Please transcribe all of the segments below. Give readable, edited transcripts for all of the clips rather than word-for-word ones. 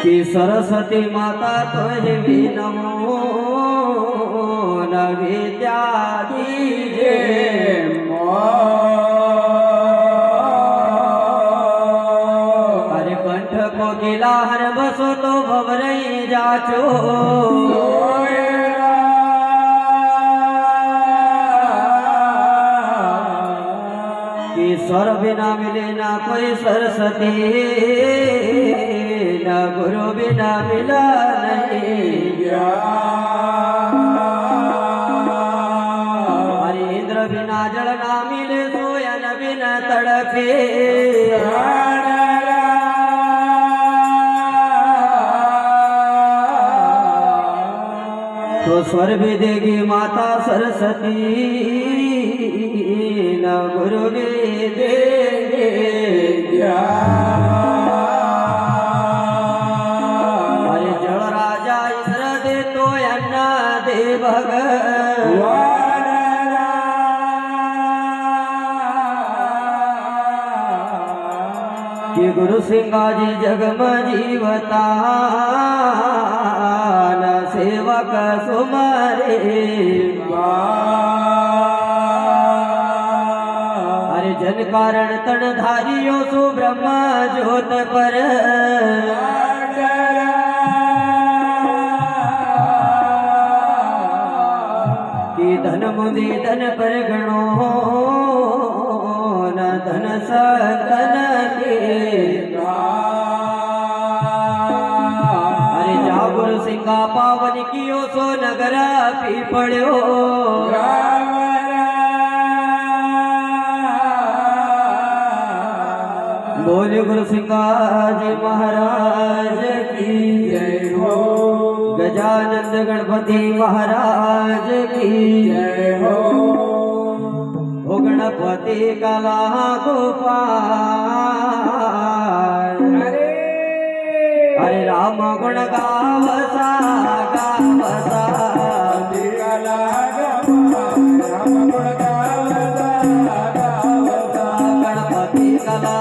की सरस्वती माता तुझे भी नमो न विद्या दीजे हरे कंठ को गिला हर बसो तो भवरई जाचो स्वर बिना मिले ना कोई सरस्वती न गुरु बिना मिला नहीं हरि इंद्र बिना जल ना मिले सोयन बिना तड़पे तो स्वर भी देगी माता सरस्वती न गुरु भी देंगे अरे जल राजा इंद्र दे तो अन्ना दे भगवान कि गुरु सिंगा जी जगम जीवता न सेवक सुमारे जन कारण तन धारियो सु ब्रह्मा ज्योत पर कि धन मुदि धन पर गणो न धन सतन के अरे जागुर सिंगा पावन कियो सो नगर पी पड़ो बोले गुरु सिंगा जी महाराज की जय हो गजानंद गणपति महाराज की जय हो गणपति कला गोपाल अरे राम गुण गावसा गावसा राम गुण गावसा गणपति कला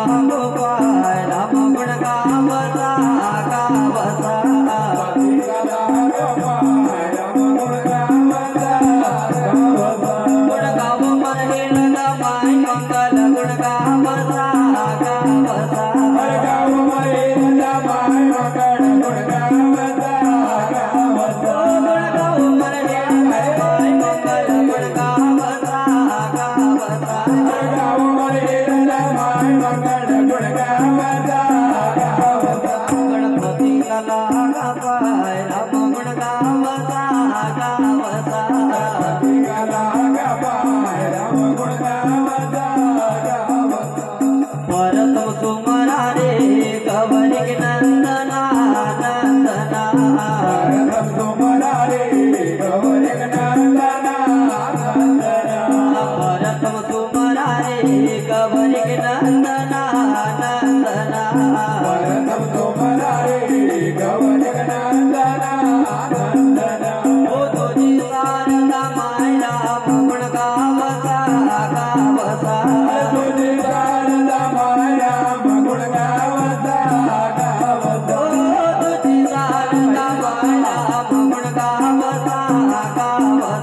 Kala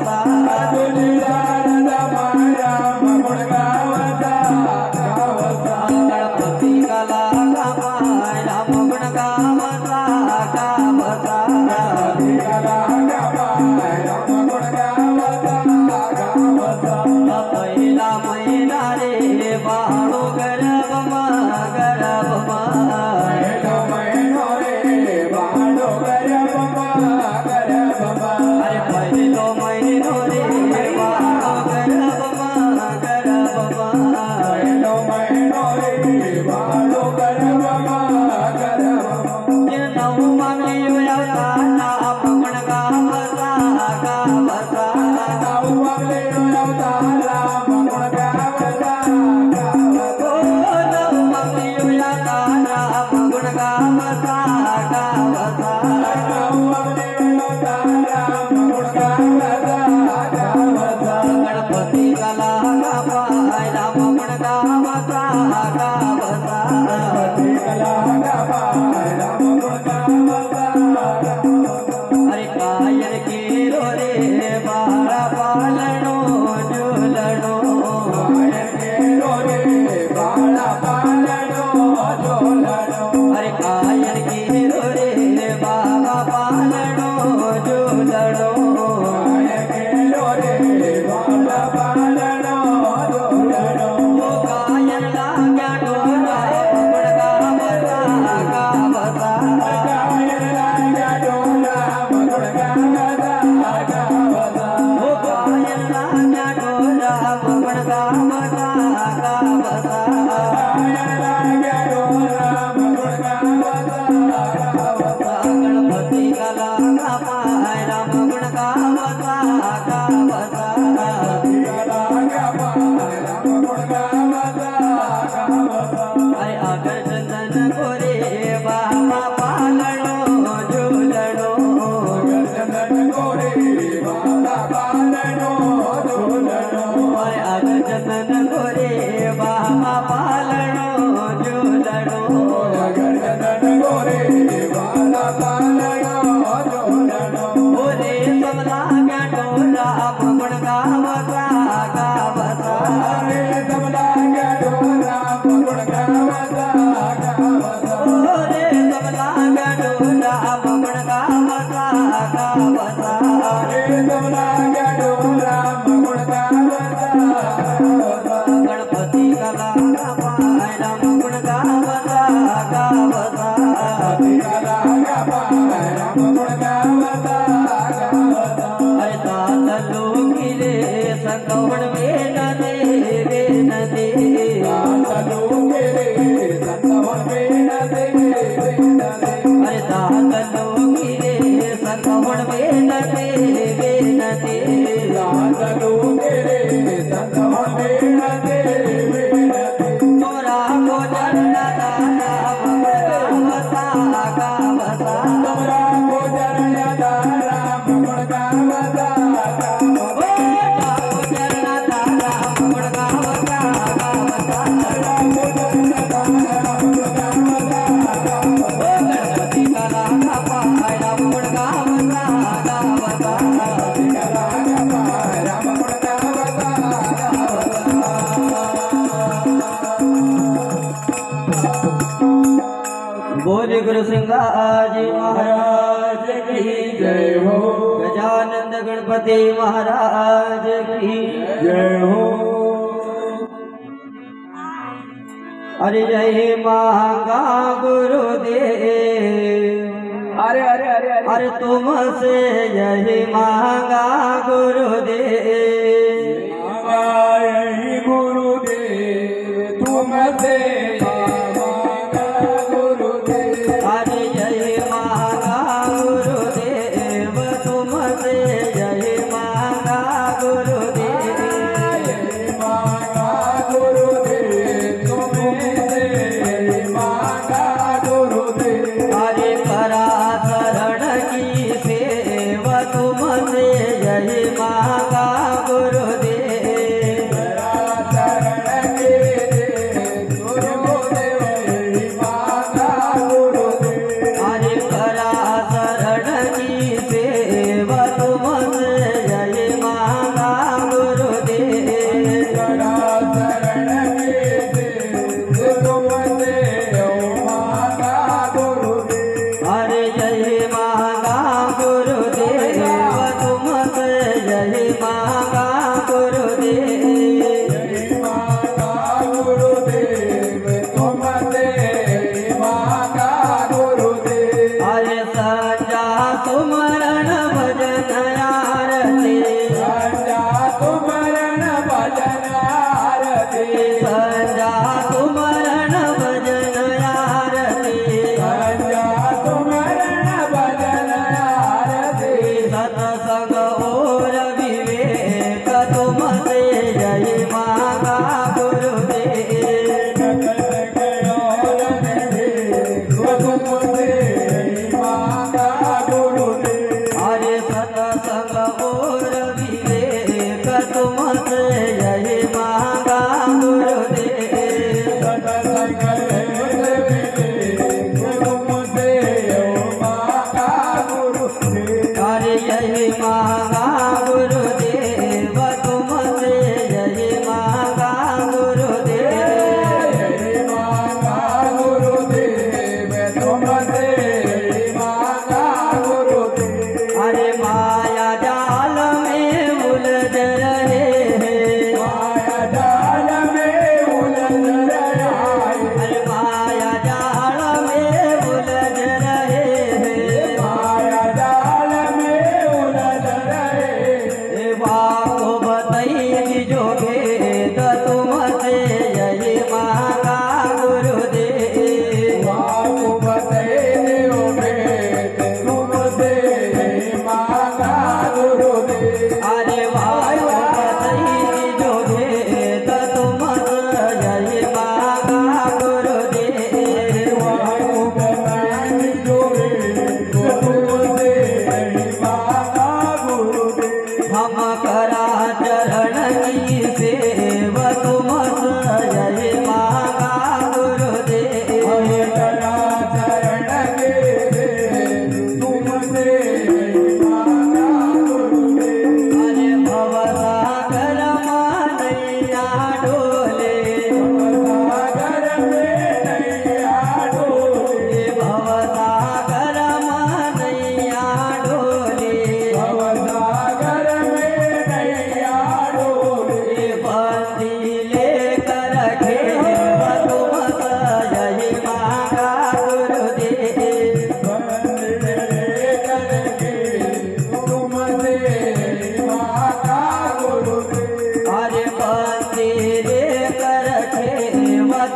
गावता गणपती गला पाय राम गुण गावता गावता अरे आगर चंदन गोरे बाबा पालनो झूलनो अरे आगर चंदन गोरे बाबा पालनो झूलनो ओरे समला गडोला गुण गावता गावता ओरे समला गडोला गुण गावता गावता गणपती गला पाय राम गुण गावता गावता अरे तात लोकिले संगवण वेन दे अरे तात लोकिले संगवण वेन दे तोरा को जन्ना दाना गावता गावता गणपती गला पाय राम गुण गावता गावता बोले गुरु सिंगाजी महाराज की जय हो। गजानंद गणपति महाराज की जय हो। अरे जय मांगा गुरुदेव अरे अरे अरे अरे तुमसे जय मांगा गुरुदेव यही गुरुदेव तुमसे अरे जय मांगा गुरुदेव तुमसे जय मांगा गुरुदेव अरे करा शरण की सेवा तुमसे जय मांगा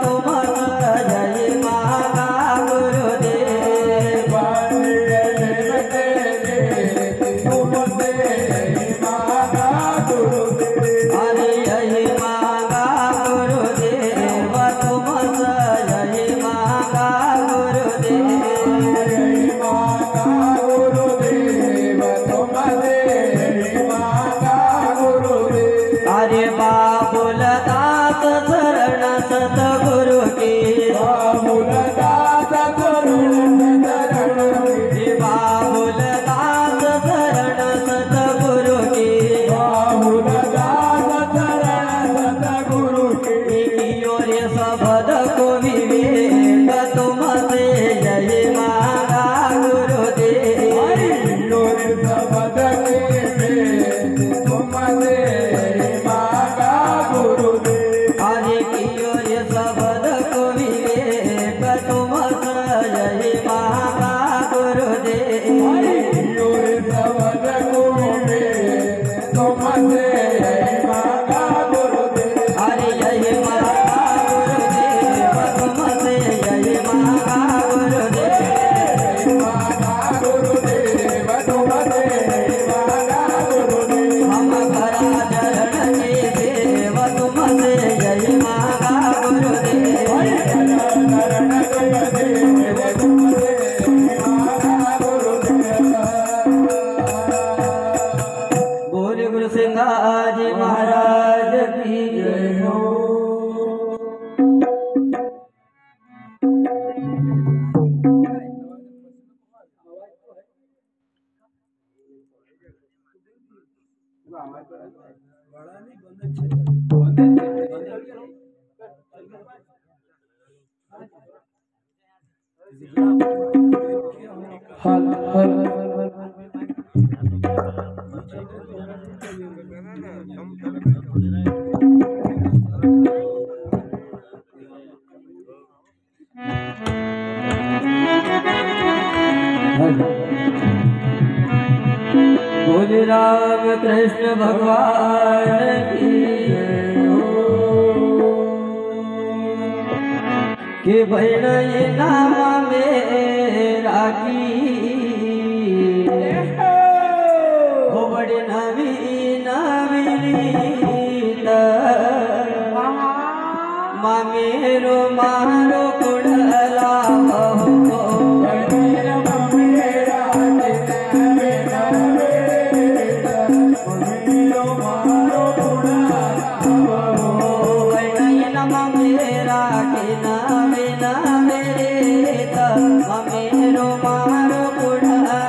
तुम जय मागा गुरुदेव अरे जय मागा गुरुदेव तुम जय मागा गुरुदेव अरे बाबुल दास शरण सतगुरु की बाबुल दास शरण सतगुरु की रे शब्द को विवेक तुम से जय मागा गुरुदेव अरे कियो रे शब्द को विवेक तुम से जय मागा गुरुदेव अरे जय मागा गुरुदेव तुम से जय मागा गुरुदेव हम करा चरण के देव तुम से जय मागा गुरुदेव बोले गुरु सिंगाजी महाराज की जय हो। बोले राम कृष्ण भगवान की के बहन ये नाम मेरा की हो बड़े नवीन मेरो मारो कुड़ला मेरा के नामे नामे मेरो मारो कुड़ला